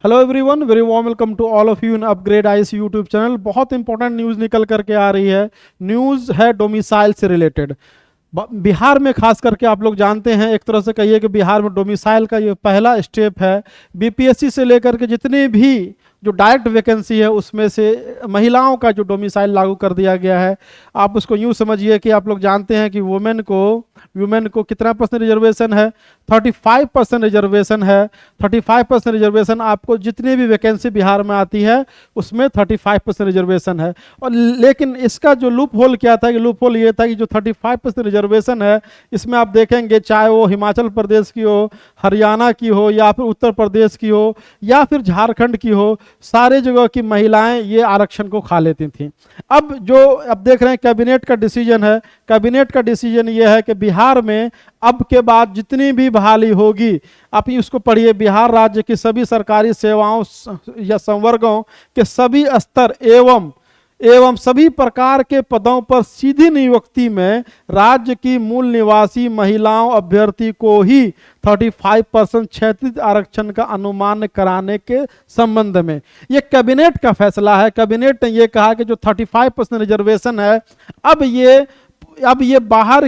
Hello everyone, very warm welcome to all of you in upgrade IAS YouTube channel. बहुत important news निकल करके आ रही है। News है डोमिसाइल से रिलेटेड। बिहार में खास करके आप लोग जानते हैं, एक तरह से कहिए कि बिहार में डोमिसाइल का ये पहला स्टेप है। बीपीएससी से लेकर के जितने भी जो डायरेक्ट वैकेंसी है उसमें से महिलाओं का जो डोमिसाइल लागू कर दिया गया है। आप उसको यूँ समझिए कि आप लोग जानते हैं कि वुमेन को कितना परसेंट रिजर्वेशन है? 35% रिजर्वेशन है। 35% रिजर्वेशन आपको जितनी भी वैकेंसी बिहार में आती है उसमें 35% रिजर्वेशन है। और लेकिन इसका जो लूप होल क्या था कि लूप होल ये था कि जो 35% रिजर्वेशन है इसमें आप देखेंगे, चाहे वो हिमाचल प्रदेश की हो, हरियाणा की हो, या फिर उत्तर प्रदेश की हो, या फिर झारखंड की हो, सारे जगह की महिलाएं ये आरक्षण को खा लेती थीं। अब देख रहे हैं कैबिनेट का डिसीजन है। कैबिनेट का डिसीजन ये है कि बिहार में अब के बाद जितनी भी बहाली होगी, आप उसको पढ़िए, बिहार राज्य की सभी सरकारी सेवाओं या संवर्गों के सभी स्तर एवं सभी प्रकार के पदों पर सीधी नियुक्ति में राज्य की मूल निवासी महिलाओं अभ्यर्थी को ही 35% क्षैतिज आरक्षण का अनुमान कराने के संबंध में ये कैबिनेट का फैसला है। कैबिनेट ने ये कहा कि जो 35% रिजर्वेशन है, अब ये बाहर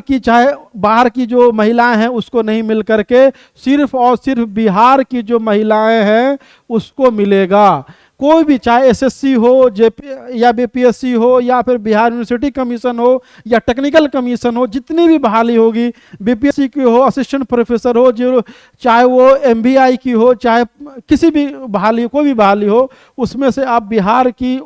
की जो महिलाएं हैं उसको नहीं मिल करके सिर्फ और सिर्फ बिहार की जो महिलाएं हैं उसको मिलेगा। कोई भी, चाहे एसएससी हो, जेपी या बीपीएससी हो, या फिर बिहार यूनिवर्सिटी कमीशन हो, या टेक्निकल कमीशन हो, जितनी भी बहाली होगी, बीपीएससी की हो, असिस्टेंट प्रोफेसर हो, जो चाहे वो एमबीआई की हो, चाहे किसी भी बहाली, कोई भी बहाली हो, उसमें से आप बिहार की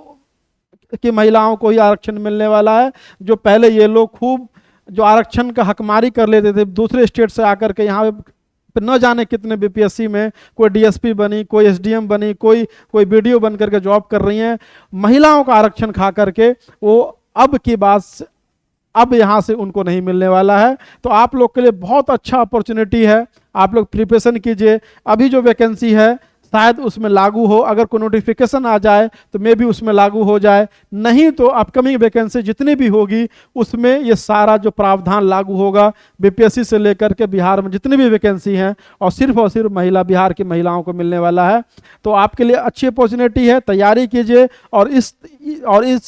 महिलाओं को ही आरक्षण मिलने वाला है। जो पहले ये लोग खूब जो आरक्षण का हकमारी कर लेते थे दूसरे स्टेट से आकर के यहाँ पे, न जाने कितने बीपीएससी में कोई डीएसपी बनी, कोई एसडीएम बनी, कोई बीडीओ बन करके जॉब कर रही हैं। महिलाओं का आरक्षण खा करके वो अब यहाँ से उनको नहीं मिलने वाला है। तो आप लोग के लिए बहुत अच्छा अपॉर्चुनिटी है, आप लोग प्रिपरेशन कीजिए। अभी जो वैकेंसी है शायद उसमें लागू हो, अगर कोई नोटिफिकेशन आ जाए तो मे भी उसमें लागू हो जाए, नहीं तो अपकमिंग वैकेंसी जितनी भी होगी उसमें ये सारा जो प्रावधान लागू होगा। बीपीएससी से लेकर के बिहार में जितनी भी वैकेंसी हैं और सिर्फ बिहार की महिलाओं को मिलने वाला है। तो आपके लिए अच्छी अपॉर्चुनिटी है, तैयारी कीजिए। और इस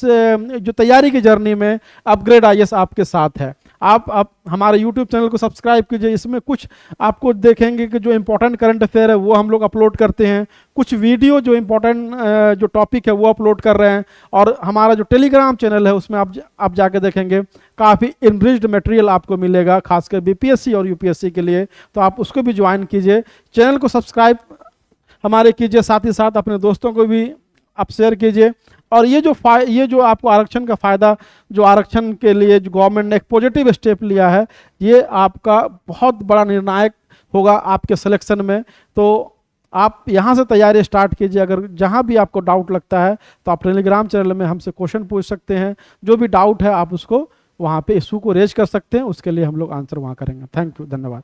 जो तैयारी की जर्नी में अपग्रेड आईएएस आपके साथ है। आप हमारे YouTube चैनल को सब्सक्राइब कीजिए। इसमें कुछ आपको देखेंगे कि जो इंपॉर्टेंट करंट अफेयर है वो हम लोग अपलोड करते हैं, कुछ वीडियो जो इंपॉर्टेंट जो टॉपिक है वो अपलोड कर रहे हैं, और हमारा जो टेलीग्राम चैनल है उसमें आप जाके देखेंगे काफ़ी इनरिच्ड मटेरियल आपको मिलेगा, खासकर बीपीएससी और यूपीएससी के लिए। तो आप उसको भी ज्वाइन कीजिए, चैनल को सब्सक्राइब हमारे कीजिए, साथ ही साथ अपने दोस्तों को भी आप शेयर कीजिए। और ये जो आपको आरक्षण का फ़ायदा, जो आरक्षण के लिए जो गवर्नमेंट ने एक पॉजिटिव स्टेप लिया है, ये आपका बहुत बड़ा निर्णायक होगा आपके सिलेक्शन में। तो आप यहाँ से तैयारी स्टार्ट कीजिए। अगर जहाँ भी आपको डाउट लगता है तो आप टेलीग्राम चैनल में हमसे क्वेश्चन पूछ सकते हैं। जो भी डाउट है आप उसको वहाँ पे इशू को रेज कर सकते हैं, उसके लिए हम लोग आंसर वहाँ करेंगे। थैंक यू, धन्यवाद।